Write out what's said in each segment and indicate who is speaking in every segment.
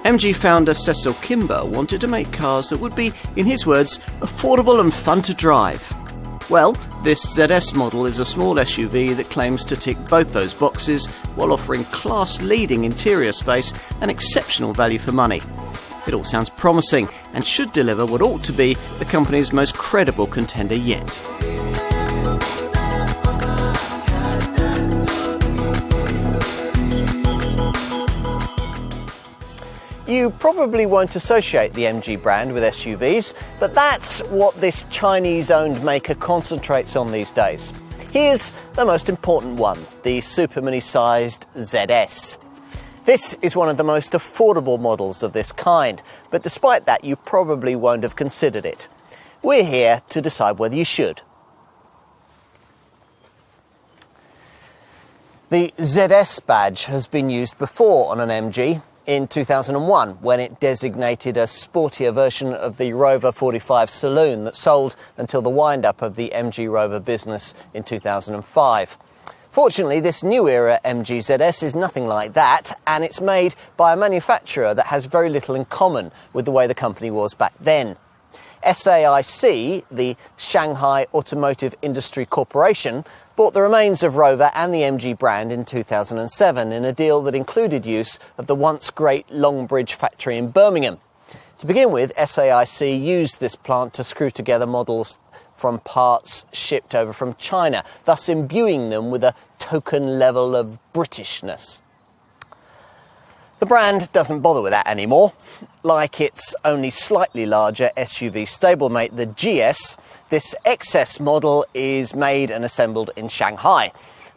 Speaker 1: MG founder Cecil Kimber wanted to make cars that would be, in his words, affordable and fun to drive. Well, this ZS model is a small SUV that claims to tick both those boxes while offering class-leading interior space and exceptional value for money. It all sounds promising and should deliver what ought to be the company's most credible contender yet.
Speaker 2: You probably won't associate the MG brand with SUVs, but that's what this Chinese-owned maker concentrates on these days. Here's the most important one, the supermini-sized ZS. This is one of the most affordable models of this kind, but despite that, you probably won't have considered it. We're here to decide whether you should. The ZS badge has been used before on an MG. In 2001, when it designated a sportier version of the Rover 45 saloon that sold until the wind-up of the MG Rover business in 2005. Fortunately, this new era MG ZS is nothing like that, and it's made by a manufacturer that has very little in common with the way the company was back then. SAIC, the Shanghai Automotive Industry Corporation, bought the remains of Rover and the MG brand in 2007 in a deal that included use of the once great Longbridge factory in Birmingham. To begin with, SAIC used this plant to screw together models from parts shipped over from China, thus imbuing them with a token level of Britishness. The brand doesn't bother with that anymore. Like its only slightly larger SUV stablemate, the GS, this XS model is made and assembled in Shanghai,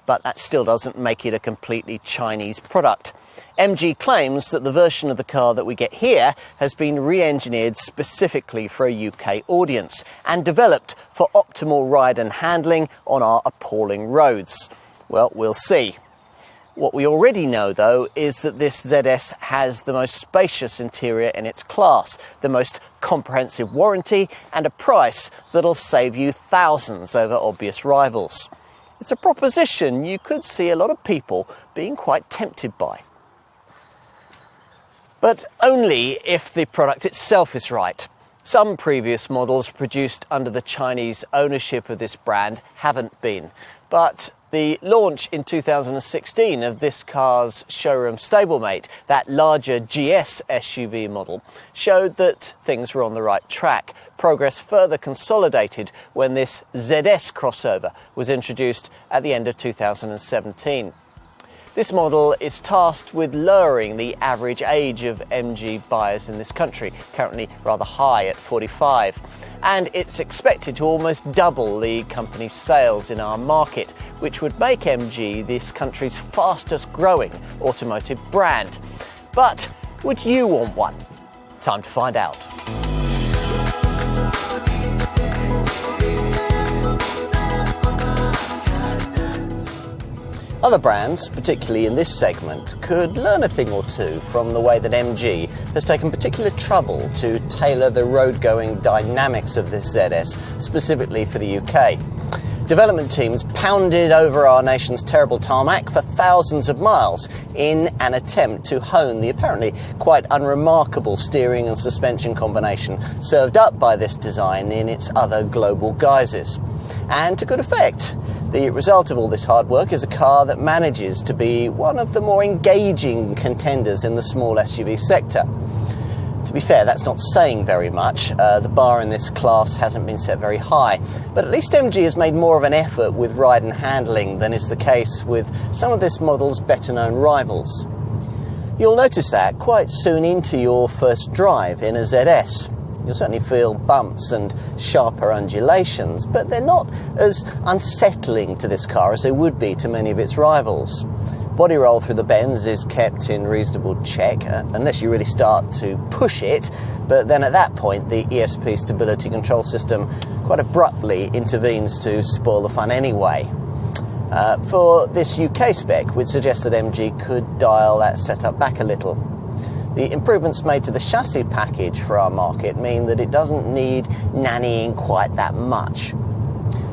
Speaker 2: but that still doesn't make it a completely Chinese product. MG claims that the version of the car that we get here has been re-engineered specifically for a UK audience and developed for optimal ride and handling on our appalling roads. Well, we'll see. What we already know, though, is that this ZS has the most spacious interior in its class, the most comprehensive warranty, and a price that'll save you thousands over obvious rivals. It's a proposition you could see a lot of people being quite tempted by. But only if the product itself is right. Some previous models produced under the Chinese ownership of this brand haven't been, but the launch in 2016 of this car's showroom stablemate, that larger GS SUV model, showed that things were on the right track. Progress further consolidated when this ZS crossover was introduced at the end of 2017. This model is tasked with lowering the average age of MG buyers in this country, currently rather high at 45. And it's expected to almost double the company's sales in our market, which would make MG this country's fastest growing automotive brand. But would you want one? Time to find out. Other brands, particularly in this segment, could learn a thing or two from the way that MG has taken particular trouble to tailor the road-going dynamics of this ZS, specifically for the UK. Development teams pounded over our nation's terrible tarmac for thousands of miles in an attempt to hone the apparently quite unremarkable steering and suspension combination served up by this design in its other global guises. And to good effect. The result of all this hard work is a car that manages to be one of the more engaging contenders in the small SUV sector. To be fair, that's not saying very much. The bar in this class hasn't been set very high, but at least MG has made more of an effort with ride and handling than is the case with some of this model's better-known rivals. You'll notice that quite soon into your first drive in a ZS. You'll certainly feel bumps and sharper undulations, but they're not as unsettling to this car as they would be to many of its rivals. Body roll through the bends is kept in reasonable check, unless you really start to push it, but then at that point the ESP stability control system quite abruptly intervenes to spoil the fun anyway. For this UK spec, we'd suggest that MG could dial that setup back a little. The improvements made to the chassis package for our market mean that it doesn't need nannying quite that much.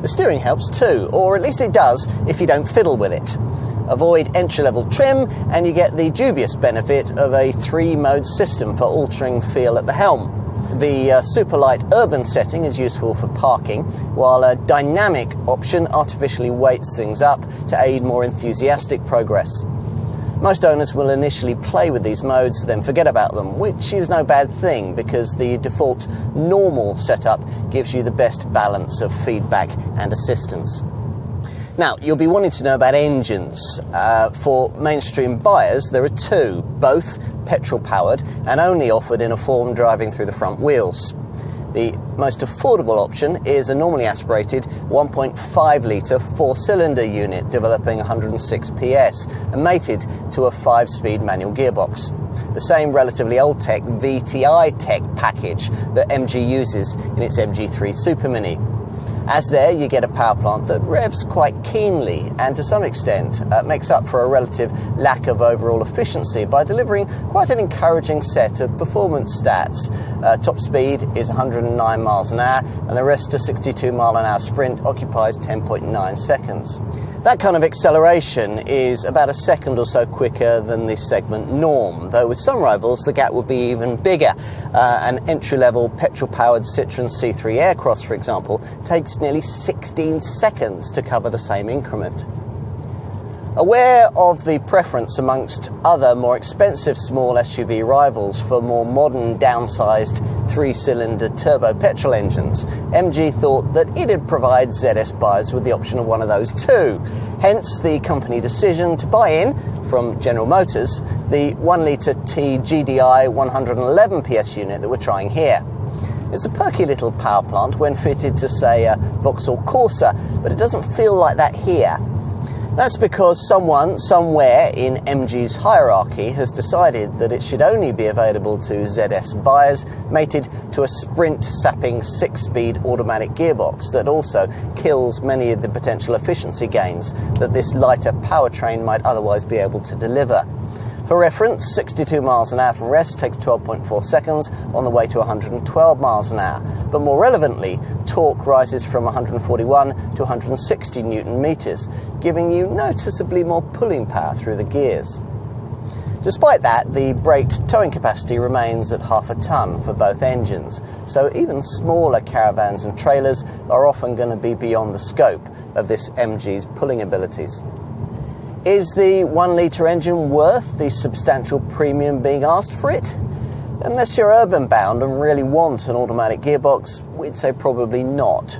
Speaker 2: The steering helps too, or at least it does if you don't fiddle with it. Avoid entry-level trim and you get the dubious benefit of a 3-mode system for altering feel at the helm. The super light urban setting is useful for parking, while a dynamic option artificially weights things up to aid more enthusiastic progress. Most owners will initially play with these modes, then forget about them, which is no bad thing because the default normal setup gives you the best balance of feedback and assistance. Now, you'll be wanting to know about engines. For mainstream buyers, there are 2, both petrol-powered and only offered in a form driving through the front wheels. The most affordable option is a normally aspirated 1.5-litre 4-cylinder unit developing 106 PS and mated to a 5-speed manual gearbox. The same relatively old-tech VTI tech package that MG uses in its MG3 Supermini. As there, you get a power plant that revs quite keenly and to some extent makes up for a relative lack of overall efficiency by delivering quite an encouraging set of performance stats. Top speed is 109 miles an hour and the rest, a 62 mile an hour sprint, occupies 10.9 seconds. That kind of acceleration is about a second or so quicker than the segment norm, though with some rivals the gap would be even bigger. An entry-level petrol-powered Citroën C3 Aircross, for example, takes nearly 16 seconds to cover the same increment. Aware of the preference amongst other more expensive small SUV rivals for more modern downsized 3-cylinder turbo petrol engines, MG thought that it'd provide ZS buyers with the option of one of those too. Hence the company decision to buy in, from General Motors, the 1-litre T GDI 111 PS unit that we're trying here. It's a perky little power plant when fitted to, say, a Vauxhall Corsa, but it doesn't feel like that here. That's because someone, somewhere in MG's hierarchy, has decided that it should only be available to ZS buyers mated to a sprint-sapping 6-speed automatic gearbox that also kills many of the potential efficiency gains that this lighter powertrain might otherwise be able to deliver. For reference, 62 miles an hour from rest takes 12.4 seconds on the way to 112 miles an hour. But more relevantly, torque rises from 141 to 160 Newton meters, giving you noticeably more pulling power through the gears. Despite that, the braked towing capacity remains at half a tonne for both engines, so even smaller caravans and trailers are often going to be beyond the scope of this MG's pulling abilities. Is the 1-litre engine worth the substantial premium being asked for it? Unless you're urban bound and really want an automatic gearbox, we'd say probably not.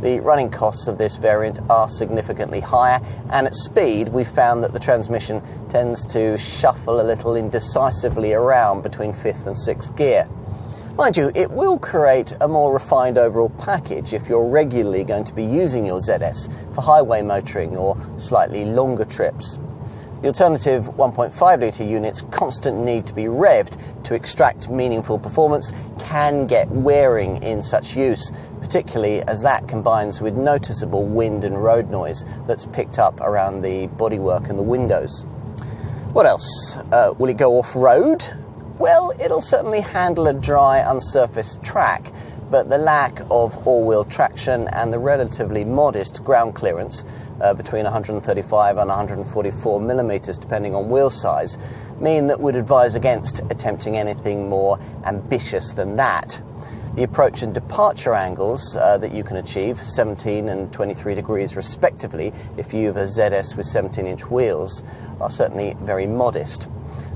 Speaker 2: The running costs of this variant are significantly higher, and at speed we've found that the transmission tends to shuffle a little indecisively around between 5th and 6th gear. Mind you, it will create a more refined overall package if you're regularly going to be using your ZS for highway motoring or slightly longer trips. The alternative 1.5-litre unit's constant need to be revved to extract meaningful performance can get wearing in such use, particularly as that combines with noticeable wind and road noise that's picked up around the bodywork and the windows. What else? Will it go off-road? Well, it'll certainly handle a dry, unsurfaced track, but the lack of all-wheel traction and the relatively modest ground clearance, between 135 and 144 millimetres depending on wheel size, mean that we'd advise against attempting anything more ambitious than that. The approach and departure angles that you can achieve, 17 and 23 degrees respectively, if you have a ZS with 17-inch wheels, are certainly very modest.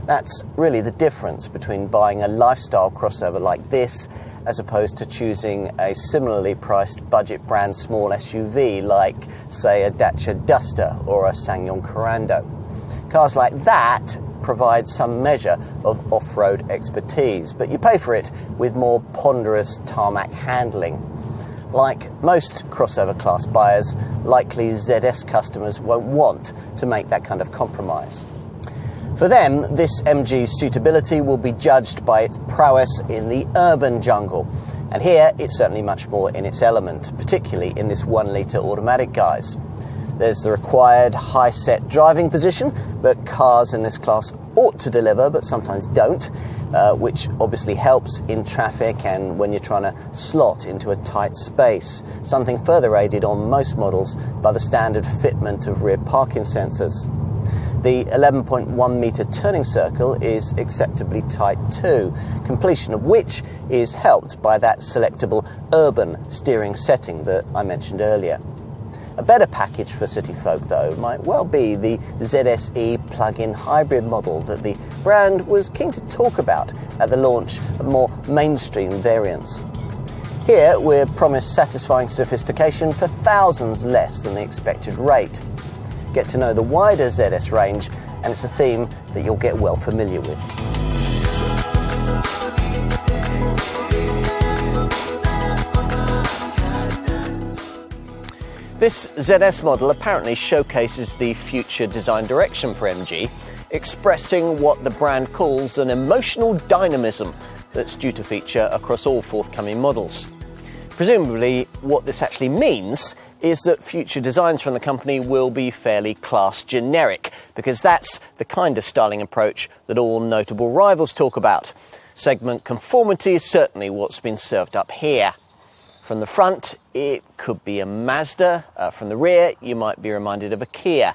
Speaker 2: That's really the difference between buying a lifestyle crossover like this as opposed to choosing a similarly priced budget brand small SUV like, say, a Dacia Duster or a SsangYong Corando. Cars like that provide some measure of off-road expertise, but you pay for it with more ponderous tarmac handling. Like most crossover class buyers, likely ZS customers won't want to make that kind of compromise. For them, this MG's suitability will be judged by its prowess in the urban jungle. And here, it's certainly much more in its element, particularly in this 1-litre automatic guise. There's the required high-set driving position that cars in this class ought to deliver, but sometimes don't, which obviously helps in traffic and when you're trying to slot into a tight space, something further aided on most models by the standard fitment of rear parking sensors. The 11.1 metre turning circle is acceptably tight too, completion of which is helped by that selectable urban steering setting that I mentioned earlier. A better package for city folk, though, might well be the ZSE plug-in hybrid model that the brand was keen to talk about at the launch of more mainstream variants. Here, we're promised satisfying sophistication for thousands less than the expected rate. Get to know the wider ZS range, and it's a theme that you'll get well familiar with. This ZS model apparently showcases the future design direction for MG, expressing what the brand calls an emotional dynamism that's due to feature across all forthcoming models. Presumably, what this actually means is that future designs from the company will be fairly class generic, because that's the kind of styling approach that all notable rivals talk about. Segment conformity is certainly what's been served up here. From the front, it could be a Mazda. From the rear, you might be reminded of a Kia.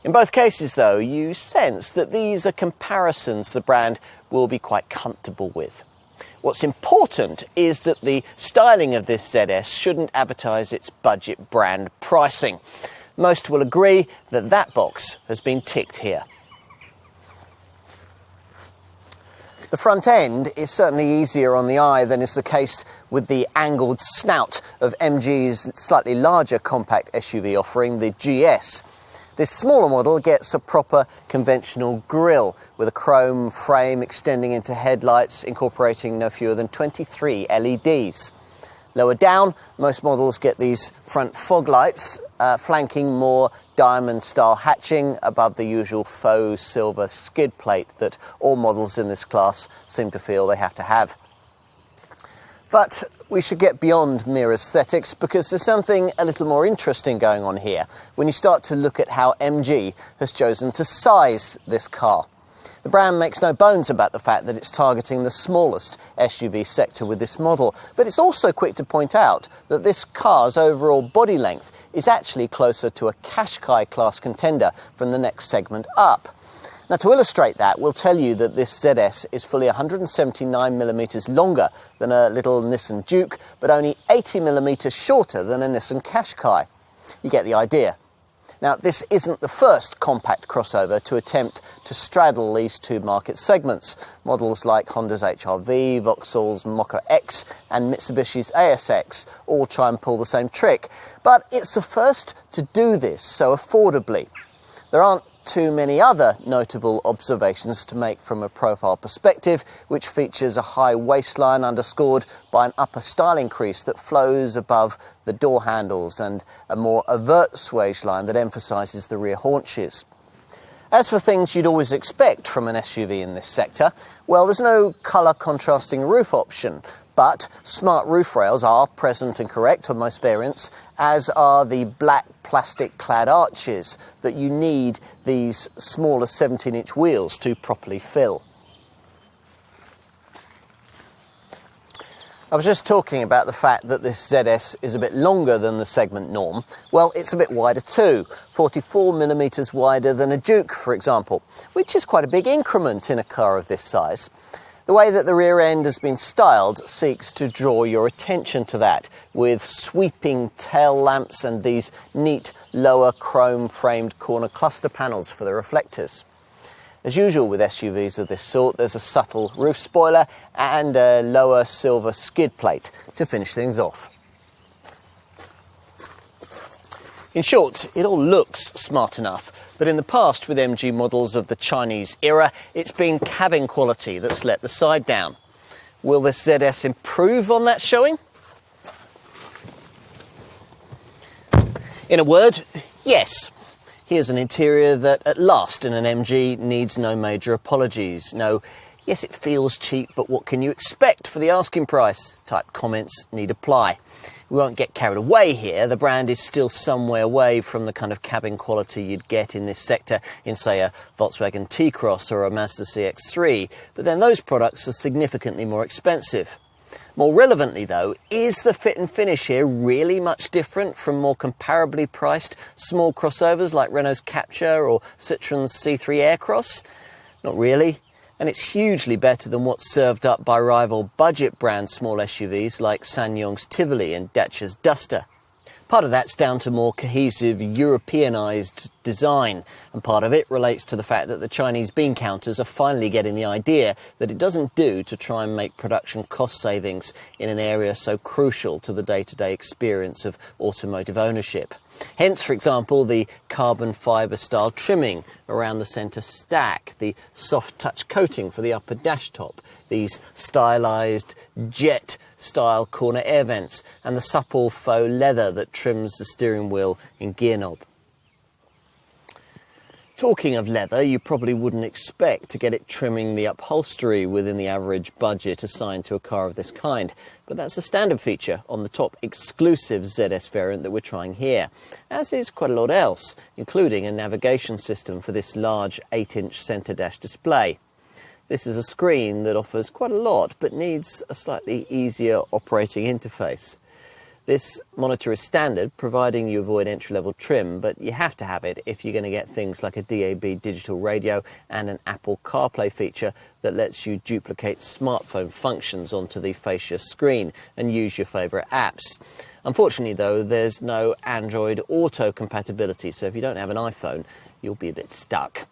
Speaker 2: In both cases, though, you sense that these are comparisons the brand will be quite comfortable with. What's important is that the styling of this ZS shouldn't advertise its budget brand pricing. Most will agree that that box has been ticked here. The front end is certainly easier on the eye than is the case with the angled snout of MG's slightly larger compact SUV offering, the GS. This smaller model gets a proper conventional grille with a chrome frame extending into headlights, incorporating no fewer than 23 LEDs. Lower down, most models get these front fog lights, flanking more diamond-style hatching above the usual faux silver skid plate that all models in this class seem to feel they have to have. But we should get beyond mere aesthetics, because there's something a little more interesting going on here when you start to look at how MG has chosen to size this car. The brand makes no bones about the fact that it's targeting the smallest SUV sector with this model, but it's also quick to point out that this car's overall body length is actually closer to a Qashqai class contender from the next segment up. Now, to illustrate that, we'll tell you that this ZS is fully 179mm longer than a little Nissan Juke, but only 80mm shorter than a Nissan Qashqai. You get the idea. Now, this isn't the first compact crossover to attempt to straddle these two market segments. Models like Honda's HR-V, Vauxhall's Mokka X and Mitsubishi's ASX all try and pull the same trick. But it's the first to do this so affordably. There aren't too many other notable observations to make from a profile perspective, which features a high waistline underscored by an upper styling crease that flows above the door handles and a more overt swage line that emphasises the rear haunches. As for things you'd always expect from an SUV in this sector, well, there's no colour contrasting roof option, but smart roof rails are present and correct on most variants, as are the black plastic clad arches that you need these smaller 17-inch wheels to properly fill. I was just talking about the fact that this ZS is a bit longer than the segment norm. Well, it's a bit wider too, 44mm wider than a Juke, for example, which is quite a big increment in a car of this size. The way that the rear end has been styled seeks to draw your attention to that, with sweeping tail lamps and these neat lower chrome-framed corner cluster panels for the reflectors. As usual with SUVs of this sort, there's a subtle roof spoiler and a lower silver skid plate to finish things off. In short, it all looks smart enough, but in the past with MG models of the Chinese era, it's been cabin quality that's let the side down. Will this ZS improve on that showing? In a word, yes. Here's an interior that, at last, in an MG, needs no major apologies. No, yes, it feels cheap, but what can you expect for the asking price? Type comments need apply. We won't get carried away here. The brand is still some way away from the kind of cabin quality you'd get in this sector in, say, a Volkswagen T-Cross or a Mazda CX-3. But then those products are significantly more expensive. More relevantly though, is the fit and finish here really much different from more comparably priced small crossovers like Renault's Captur or Citroen's C3 Aircross? Not really. And it's hugely better than what's served up by rival budget brand small SUVs like SsangYong's Tivoli and Dacia's Duster. Part of that's down to more cohesive Europeanised design, and part of it relates to the fact that the Chinese bean counters are finally getting the idea that it doesn't do to try and make production cost savings in an area so crucial to the day-to-day experience of automotive ownership. Hence, for example, the carbon fibre style trimming around the centre stack, the soft touch coating for the upper dash top, these stylised jet style corner air vents, and the supple faux leather that trims the steering wheel and gear knob. Talking of leather, you probably wouldn't expect to get it trimming the upholstery within the average budget assigned to a car of this kind, but that's a standard feature on the top exclusive ZS variant that we're trying here, as is quite a lot else, including a navigation system for this large 8-inch centre dash display. This is a screen that offers quite a lot, but needs a slightly easier operating interface. This monitor is standard, providing you avoid entry-level trim, but you have to have it if you're going to get things like a DAB digital radio and an Apple CarPlay feature that lets you duplicate smartphone functions onto the fascia screen and use your favourite apps. Unfortunately, though, there's no Android Auto compatibility, so if you don't have an iPhone, you'll be a bit stuck.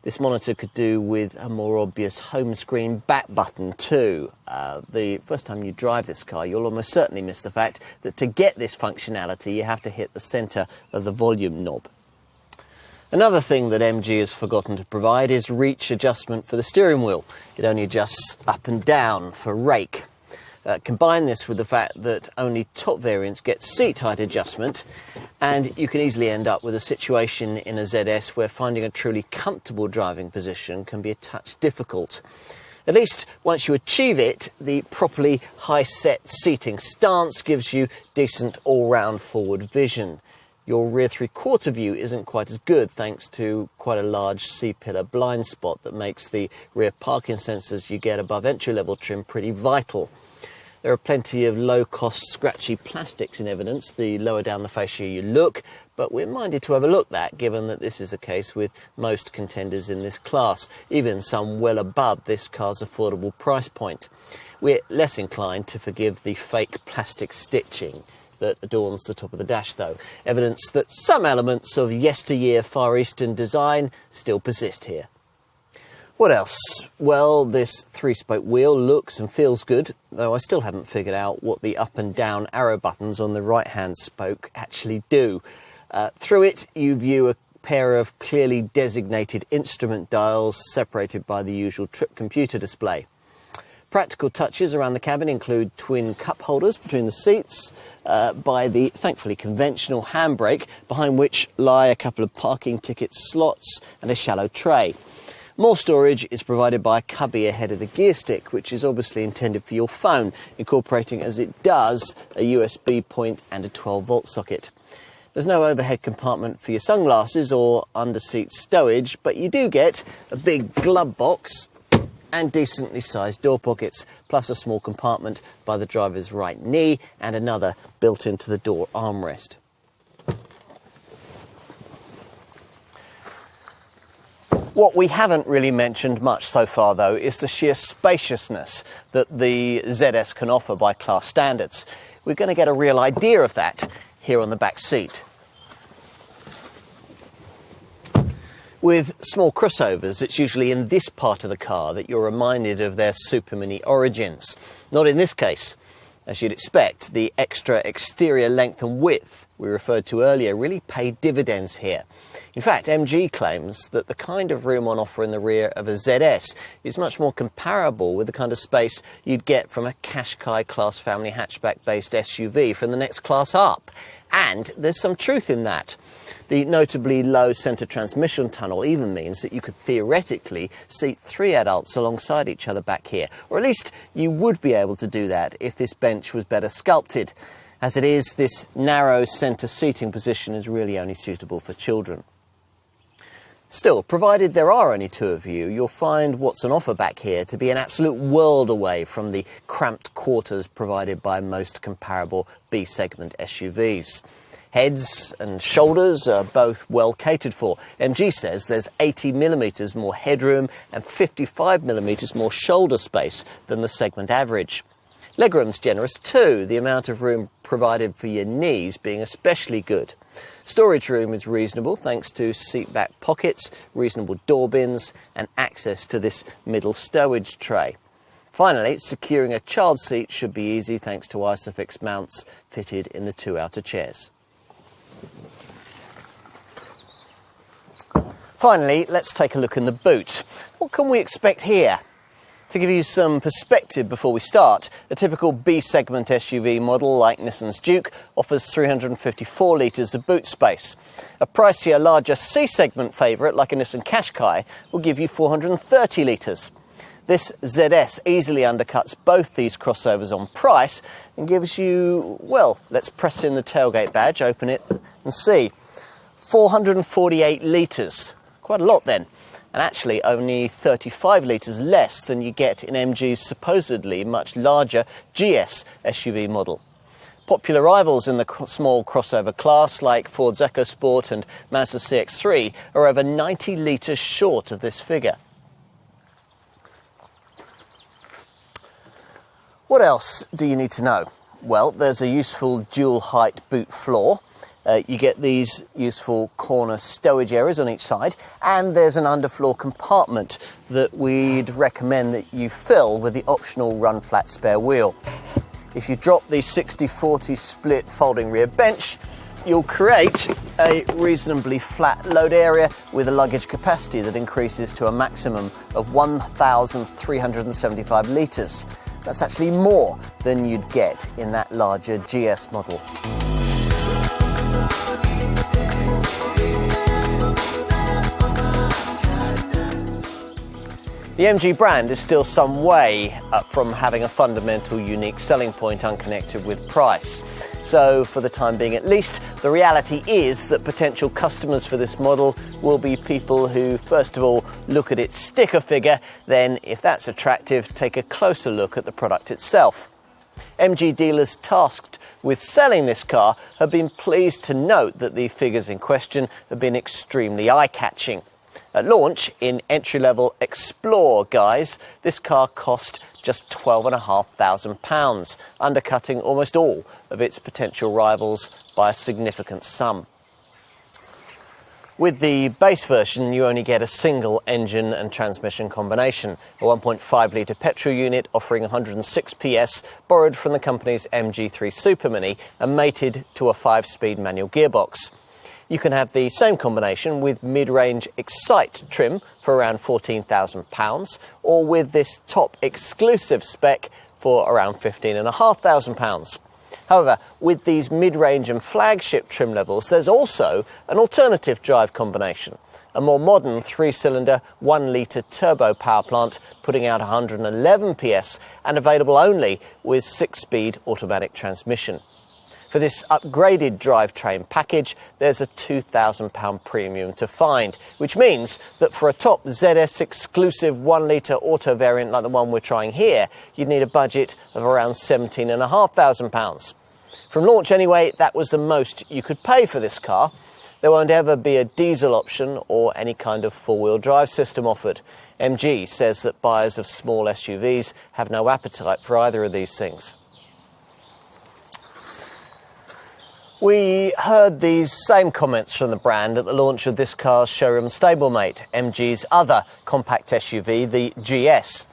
Speaker 2: This monitor could do with a more obvious home screen back button too. The first time you drive this car, you'll almost certainly miss the fact that to get this functionality, you have to hit the centre of the volume knob. Another thing that MG has forgotten to provide is reach adjustment for the steering wheel. It only adjusts up and down for rake. Combine this with the fact that only top variants get seat height adjustment, and you can easily end up with a situation in a ZS where finding a truly comfortable driving position can be a touch difficult. At least once you achieve it, the properly high-set seating stance gives you decent all-round forward vision. Your rear three-quarter view isn't quite as good thanks to quite a large C-pillar blind spot that makes the rear parking sensors you get above entry-level trim pretty vital. There are plenty of low-cost, scratchy plastics in evidence the lower down the fascia you look, but we're minded to overlook that, given that this is the case with most contenders in this class, even some well above this car's affordable price point. We're less inclined to forgive the fake plastic stitching that adorns the top of the dash, though, evidence that some elements of yesteryear Far Eastern design still persist here. What else? Well, this three-spoke wheel looks and feels good, though I still haven't figured out what the up and down arrow buttons on the right-hand spoke actually do. Through it, you view a pair of clearly designated instrument dials separated by the usual trip computer display. Practical touches around the cabin include twin cup holders between the seats, by the thankfully conventional handbrake, behind which lie a couple of parking ticket slots and a shallow tray. More storage is provided by a cubby ahead of the gear stick, which is obviously intended for your phone, incorporating as it does a USB point and a 12-volt socket. There's no overhead compartment for your sunglasses or under-seat stowage, but you do get a big glove box and decently sized door pockets, plus a small compartment by the driver's right knee and another built into the door armrest. What we haven't really mentioned much so far, though, is the sheer spaciousness that the ZS can offer by class standards. We're going to get a real idea of that here on the back seat. With small crossovers, it's usually in this part of the car that you're reminded of their super mini origins. Not in this case. As you'd expect, the extra exterior length and width we referred to earlier really pay dividends here. In fact, MG claims that the kind of room on offer in the rear of a ZS is much more comparable with the kind of space you'd get from a Qashqai class family hatchback-based SUV from the next class up. And there's some truth in that. The notably low centre transmission tunnel even means that you could theoretically seat 3 adults alongside each other back here, or at least you would be able to do that if this bench was better sculpted. As it is, this narrow centre seating position is really only suitable for children. Still, provided there are only two of you, you'll find what's on offer back here to be an absolute world away from the cramped quarters provided by most comparable B-segment SUVs. Heads and shoulders are both well catered for. MG says there's 80mm more headroom and 55mm more shoulder space than the segment average. Legroom's generous too, the amount of room provided for your knees being especially good. Storage room is reasonable thanks to seat back pockets, reasonable door bins and access to this middle stowage tray. Finally, securing a child seat should be easy thanks to Isofix mounts fitted in the two outer chairs. Finally, let's take a look in the boot. What can we expect here? To give you some perspective before we start, a typical B-segment SUV model like Nissan's Juke offers 354 litres of boot space. A pricier, larger C-segment favourite like a Nissan Qashqai will give you 430 litres. This ZS easily undercuts both these crossovers on price and gives you, well, let's press in the tailgate badge, open it and see, 448 litres. Quite a lot then. And actually only 35 litres less than you get in MG's supposedly much larger GS SUV model. Popular rivals in the small crossover class like Ford's EcoSport and Mazda CX-3 are over 90 litres short of this figure. What else do you need to know? Well, there's a useful dual height boot floor. You get these useful corner stowage areas on each side, and there's an underfloor compartment that we'd recommend that you fill with the optional run flat spare wheel. If you drop the 60-40 split folding rear bench, you'll create a reasonably flat load area with a luggage capacity that increases to a maximum of 1,375 litres. That's actually more than you'd get in that larger GS model. The MG brand is still some way up from having a fundamental unique selling point unconnected with price. So, for the time being at least, the reality is that potential customers for this model will be people who, first of all, look at its sticker figure, then, if that's attractive, take a closer look at the product itself. MG dealers tasked with selling this car have been pleased to note that the figures in question have been extremely eye-catching. At launch, in entry-level Explore guise, this car cost just £12,500, undercutting almost all of its potential rivals by a significant sum. With the base version, you only get a single engine and transmission combination, a 1.5-litre petrol unit offering 106 PS, borrowed from the company's MG3 Supermini and mated to a 5-speed manual gearbox. You can have the same combination with mid-range Excite trim for around £14,000, or with this top exclusive spec for around £15,500. However, with these mid-range and flagship trim levels, there's also an alternative drive combination, a more modern 3-cylinder 1-litre turbo power plant putting out 111 PS and available only with 6-speed automatic transmission. For this upgraded drivetrain package, there's a £2,000 premium to find, which means that for a top ZS exclusive 1-litre auto variant like the one we're trying here, you'd need a budget of around £17,500. From launch anyway, that was the most you could pay for this car. There won't ever be a diesel option or any kind of four-wheel drive system offered. MG says that buyers of small SUVs have no appetite for either of these things. We heard these same comments from the brand at the launch of this car's showroom stablemate, MG's other compact SUV, the GS.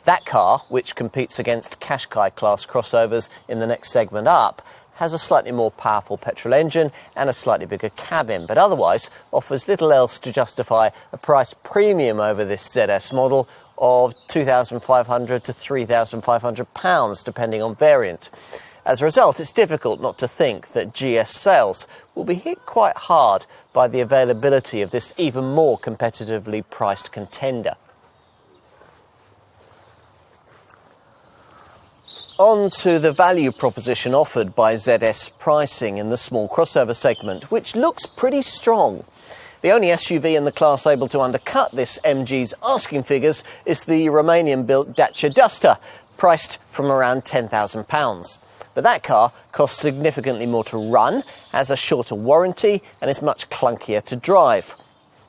Speaker 2: That car, which competes against Qashqai class crossovers in the next segment up, has a slightly more powerful petrol engine and a slightly bigger cabin, but otherwise offers little else to justify a price premium over this ZS model of £2,500 to £3,500, depending on variant. As a result, it's difficult not to think that GS sales will be hit quite hard by the availability of this even more competitively priced contender. On to the value proposition offered by ZS pricing in the small crossover segment, which looks pretty strong. The only SUV in the class able to undercut this MG's asking figures is the Romanian-built Dacia Duster, priced from around £10,000. But that car costs significantly more to run, has a shorter warranty, and is much clunkier to drive.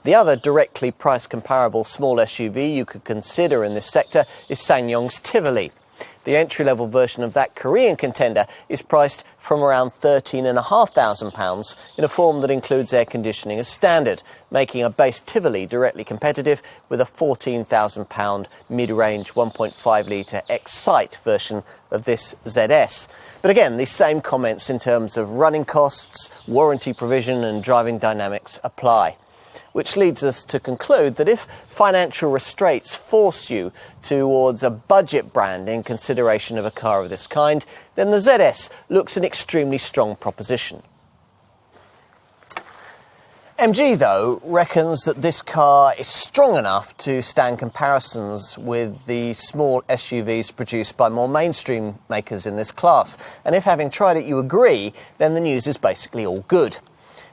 Speaker 2: The other directly price comparable small SUV you could consider in this sector is SsangYong's Tivoli. The entry-level version of that Korean contender is priced from around £13,500 in a form that includes air conditioning as standard, making a base Tivoli directly competitive with a £14,000 mid-range 1.5-litre Excite version of this ZS. But again, these same comments in terms of running costs, warranty provision and driving dynamics apply. Which leads us to conclude that if financial restraints force you towards a budget brand in consideration of a car of this kind, then the ZS looks an extremely strong proposition. MG, though, reckons that this car is strong enough to stand comparisons with the small SUVs produced by more mainstream makers in this class. And if having tried it you agree, then the news is basically all good.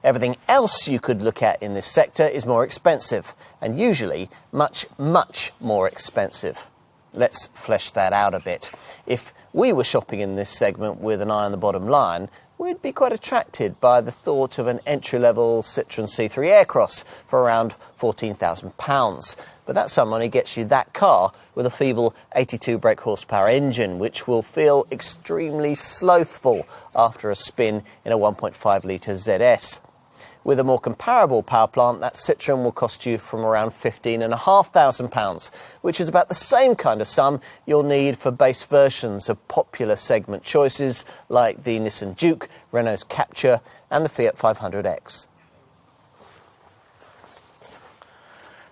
Speaker 2: Everything else you could look at in this sector is more expensive, and usually much, much more expensive. Let's flesh that out a bit. If we were shopping in this segment with an eye on the bottom line, we'd be quite attracted by the thought of an entry-level Citroën C3 Aircross for around £14,000. But that sum money gets you that car with a feeble 82 brake horsepower engine, which will feel extremely slothful after a spin in a 1.5-litre ZS. With a more comparable power plant, that Citroën will cost you from around £15,500, which is about the same kind of sum you'll need for base versions of popular segment choices like the Nissan Juke, Renault's Captur and the Fiat 500X.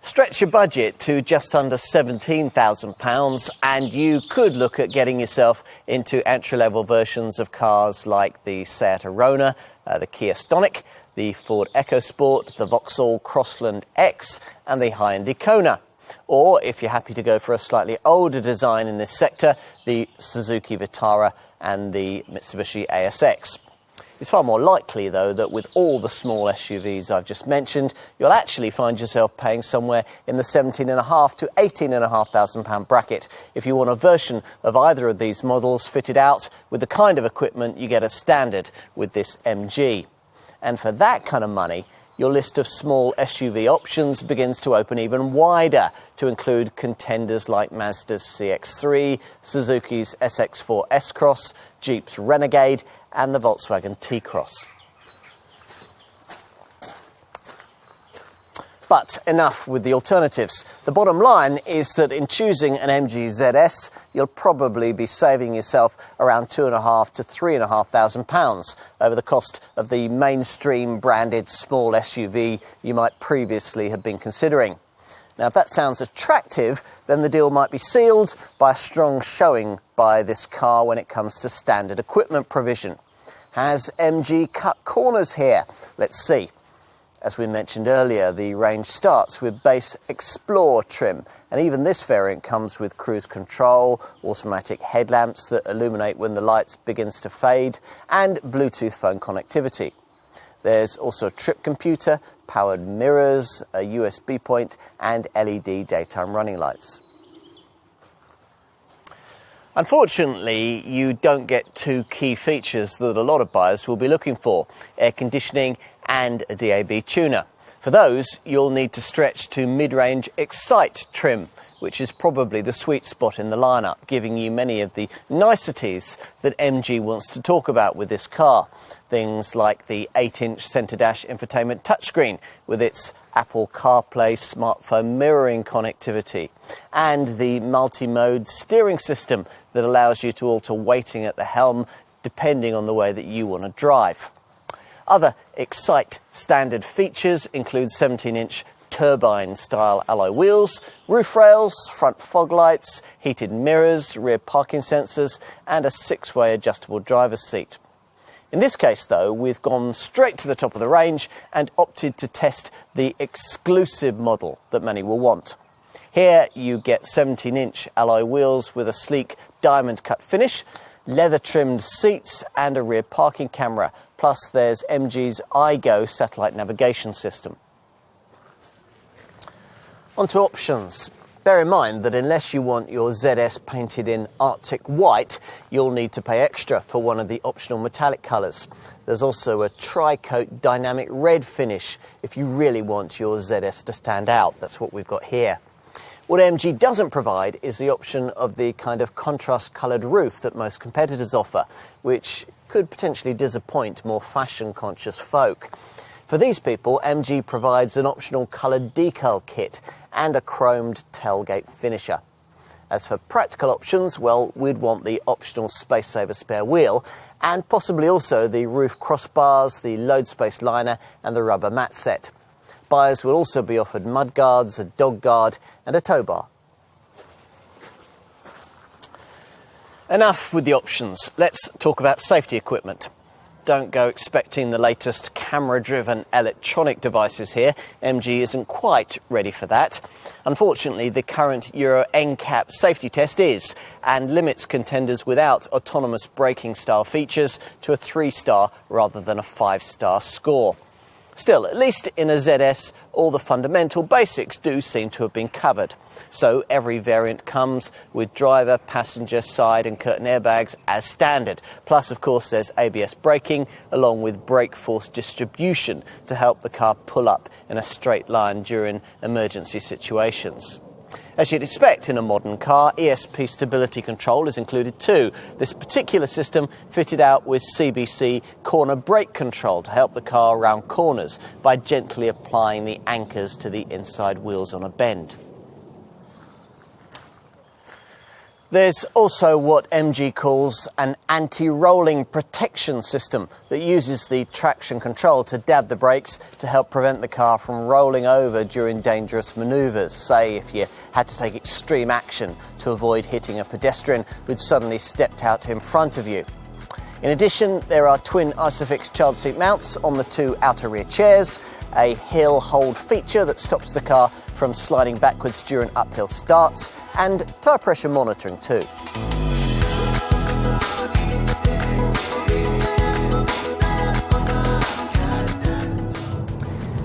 Speaker 2: Stretch your budget to just under £17,000 and you could look at getting yourself into entry-level versions of cars like the Seat Arona, the Kia Stonic, the Ford EcoSport, the Vauxhall Crossland X and the Hyundai Kona. Or, if you're happy to go for a slightly older design in this sector, the Suzuki Vitara and the Mitsubishi ASX. It's far more likely, though, that with all the small SUVs I've just mentioned, you'll actually find yourself paying somewhere in the £17,500 to £18,500 bracket if you want a version of either of these models fitted out with the kind of equipment you get as standard with this MG. And for that kind of money, your list of small SUV options begins to open even wider to include contenders like Mazda's CX-3, Suzuki's SX4 S-Cross, Jeep's Renegade and the Volkswagen T-Cross. But enough with the alternatives. The bottom line is that in choosing an MG ZS, you'll probably be saving yourself around £2,500 to £3,500 over the cost of the mainstream branded small SUV you might previously have been considering. Now, if that sounds attractive, then the deal might be sealed by a strong showing by this car when it comes to standard equipment provision. Has MG cut corners here? Let's see. As we mentioned earlier, the range starts with base Explore trim, and even this variant comes with cruise control, automatic headlamps that illuminate when the lights begins to fade, and Bluetooth phone connectivity. There's also a trip computer, powered mirrors, a USB point, and LED daytime running lights. Unfortunately, you don't get two key features that a lot of buyers will be looking for: air conditioning and a DAB tuner. For those, you'll need to stretch to mid-range Excite trim, which is probably the sweet spot in the lineup, giving you many of the niceties that MG wants to talk about with this car. Things like the 8-inch centre dash infotainment touchscreen with its Apple CarPlay smartphone mirroring connectivity, and the multi-mode steering system that allows you to alter weighting at the helm depending on the way that you want to drive. Other Excite standard features include 17-inch turbine-style alloy wheels, roof rails, front fog lights, heated mirrors, rear parking sensors, and a 6-way adjustable driver's seat. In this case, though, we've gone straight to the top of the range and opted to test the exclusive model that many will want. Here you get 17-inch alloy wheels with a sleek diamond-cut finish, leather-trimmed seats and a rear parking camera. Plus there's MG's iGo satellite navigation system. On to options. Bear in mind that unless you want your ZS painted in Arctic white, you'll need to pay extra for one of the optional metallic colours. There's also a tri-coat dynamic red finish if you really want your ZS to stand out. That's what we've got here. What MG doesn't provide is the option of the kind of contrast coloured roof that most competitors offer, which could potentially disappoint more fashion-conscious folk. For these people, MG provides an optional coloured decal kit and a chromed tailgate finisher. As for practical options, well, we'd want the optional space-saver spare wheel and possibly also the roof crossbars, the load space liner and the rubber mat set. Buyers will also be offered mud guards, a dog guard and a tow bar. Enough with the options. Let's talk about safety equipment. Don't go expecting the latest camera-driven electronic devices here. MG isn't quite ready for that. Unfortunately, the current Euro NCAP safety test is, and limits contenders without autonomous braking style features to a 3-star rather than a 5-star score. Still, at least in a ZS, all the fundamental basics do seem to have been covered. So every variant comes with driver, passenger, side and curtain airbags as standard. Plus, of course, there's ABS braking along with brake force distribution to help the car pull up in a straight line during emergency situations. As you'd expect in a modern car, ESP stability control is included too. This particular system fitted out with CBC corner brake control to help the car around corners by gently applying the anchors to the inside wheels on a bend. There's also what MG calls an anti-rolling protection system that uses the traction control to dab the brakes to help prevent the car from rolling over during dangerous manoeuvres, say if you had to take extreme action to avoid hitting a pedestrian who'd suddenly stepped out in front of you. In addition, there are twin Isofix child seat mounts on the 2 outer rear chairs, a hill hold feature that stops the car from sliding backwards during uphill starts, and tyre pressure monitoring too.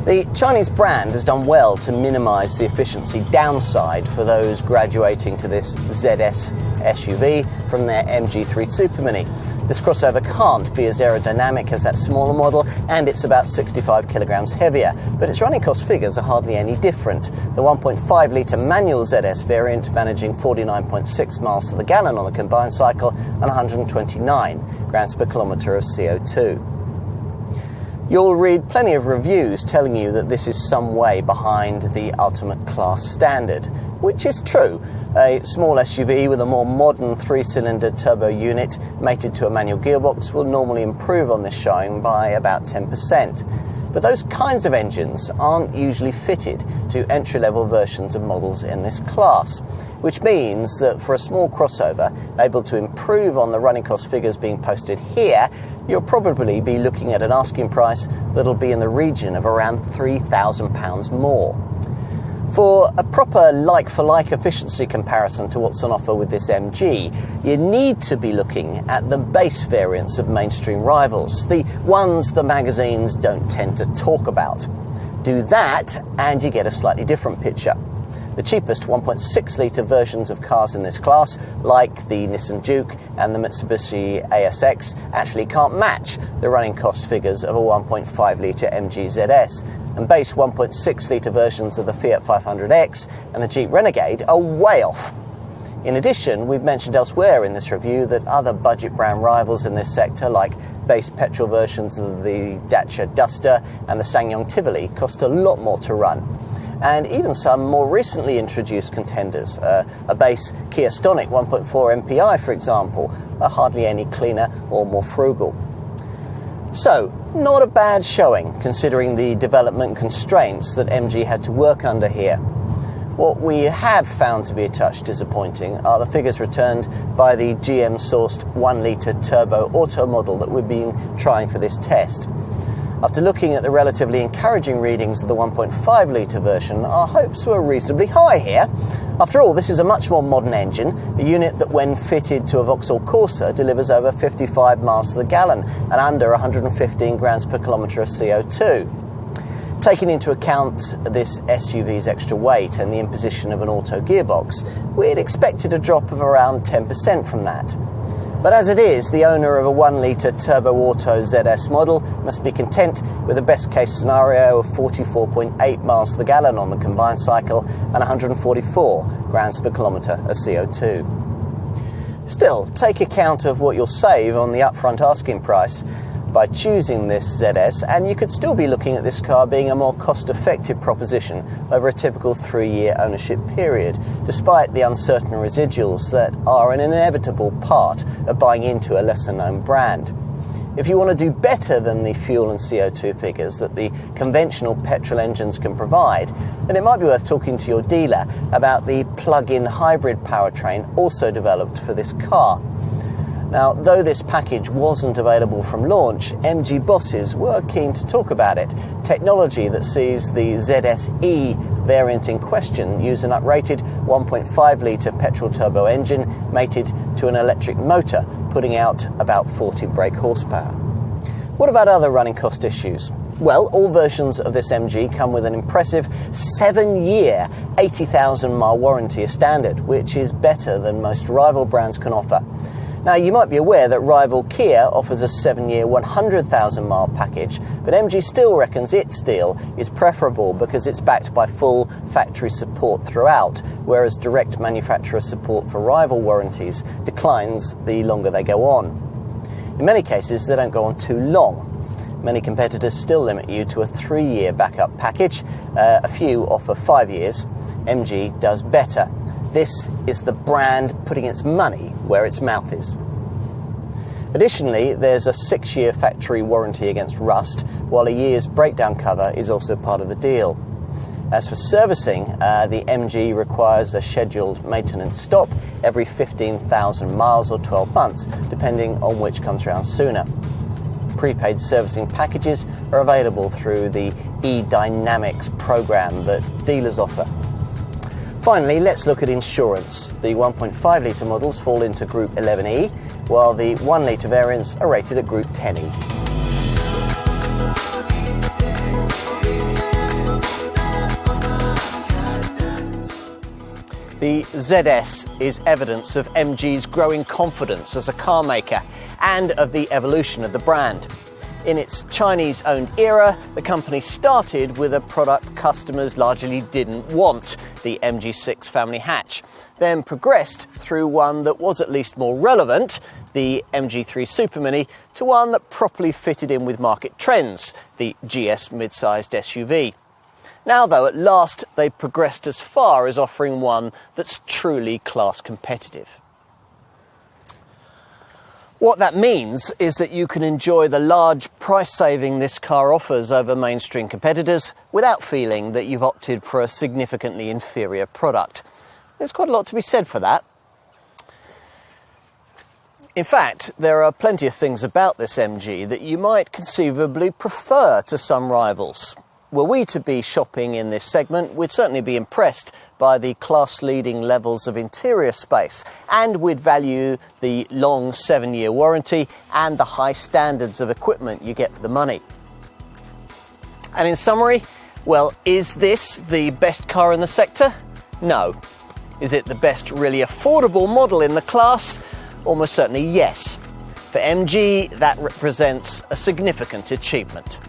Speaker 2: The Chinese brand has done well to minimise the efficiency downside for those graduating to this ZS SUV from their MG3 Supermini. This crossover can't be as aerodynamic as that smaller model, and it's about 65 kilograms heavier, but its running cost figures are hardly any different. The 1.5-litre manual ZS variant managing 49.6 miles to the gallon on the combined cycle and 129 grams per kilometre of CO2. You'll read plenty of reviews telling you that this is some way behind the ultimate class standard, which is true. A small SUV with a more modern 3-cylinder turbo unit mated to a manual gearbox will normally improve on this showing by about 10%. But those kinds of engines aren't usually fitted to entry-level versions of models in this class, which means that for a small crossover able to improve on the running cost figures being posted here, you'll probably be looking at an asking price that'll be in the region of around £3,000 more. For a proper like-for-like efficiency comparison to what's on offer with this MG, you need to be looking at the base variants of mainstream rivals, the ones the magazines don't tend to talk about. Do that and you get a slightly different picture. The cheapest 1.6-litre versions of cars in this class, like the Nissan Juke and the Mitsubishi ASX, actually can't match the running cost figures of a 1.5-litre MG ZS. And base 1.6-litre versions of the Fiat 500X and the Jeep Renegade are way off. In addition, we've mentioned elsewhere in this review that other budget brand rivals in this sector, like base petrol versions of the Dacia Duster and the SsangYong Tivoli, cost a lot more to run. And even some more recently introduced contenders, a base Kia Stonic 1.4 MPI, for example, are hardly any cleaner or more frugal. So, not a bad showing, considering the development constraints that MG had to work under here. What we have found to be a touch disappointing are the figures returned by the GM-sourced 1-litre turbo auto model that we've been trying for this test. After looking at the relatively encouraging readings of the 1.5-litre version, our hopes were reasonably high here. After all, this is a much more modern engine, a unit that when fitted to a Vauxhall Corsa delivers over 55 miles to the gallon and under 115 grams per kilometre of CO2. Taking into account this SUV's extra weight and the imposition of an auto gearbox, we'd expected a drop of around 10% from that. But as it is, the owner of a 1-litre turbo auto ZS model must be content with a best case scenario of 44.8 miles to the gallon on the combined cycle and 144 grams per kilometre of CO2. Still, take account of what you'll save on the upfront asking price by choosing this ZS, and you could still be looking at this car being a more cost-effective proposition over a typical 3-year ownership period, despite the uncertain residuals that are an inevitable part of buying into a lesser-known brand. If you want to do better than the fuel and CO2 figures that the conventional petrol engines can provide, then it might be worth talking to your dealer about the plug-in hybrid powertrain also developed for this car. Now, though this package wasn't available from launch, MG bosses were keen to talk about it. Technology that sees the ZS-E variant in question use an uprated 1.5-litre petrol turbo engine mated to an electric motor, putting out about 40 brake horsepower. What about other running cost issues? Well, all versions of this MG come with an impressive 7-year, 80,000-mile warranty as standard, which is better than most rival brands can offer. Now, you might be aware that rival Kia offers a 7-year, 100,000-mile package, but MG still reckons its deal is preferable because it's backed by full factory support throughout, whereas direct manufacturer support for rival warranties declines the longer they go on. In many cases, they don't go on too long. Many competitors still limit you to a 3-year backup package. A few offer 5 years. MG does better. This is the brand putting its money where its mouth is. Additionally, there's a 6-year factory warranty against rust, while a year's breakdown cover is also part of the deal. As for servicing, the MG requires a scheduled maintenance stop every 15,000 miles or 12 months, depending on which comes around sooner. Prepaid servicing packages are available through the e-Dynamics program that dealers offer. Finally, let's look at insurance. The 1.5-litre models fall into Group 11E, while the 1-litre variants are rated at Group 10E. The ZS is evidence of MG's growing confidence as a car maker and of the evolution of the brand. In its Chinese-owned era, the company started with a product customers largely didn't want, the MG6 family hatch, then progressed through one that was at least more relevant, the MG3 Supermini, to one that properly fitted in with market trends, the GS mid-sized SUV. Now, though, at last they've progressed as far as offering one that's truly class competitive. What that means is that you can enjoy the large price saving this car offers over mainstream competitors without feeling that you've opted for a significantly inferior product. There's quite a lot to be said for that. In fact, there are plenty of things about this MG that you might conceivably prefer to some rivals. Were we to be shopping in this segment, we'd certainly be impressed by the class-leading levels of interior space, and we'd value the long 7-year warranty and the high standards of equipment you get for the money. And in summary, well, is this the best car in the sector? No. Is it the best really affordable model in the class? Almost certainly yes. For MG, that represents a significant achievement.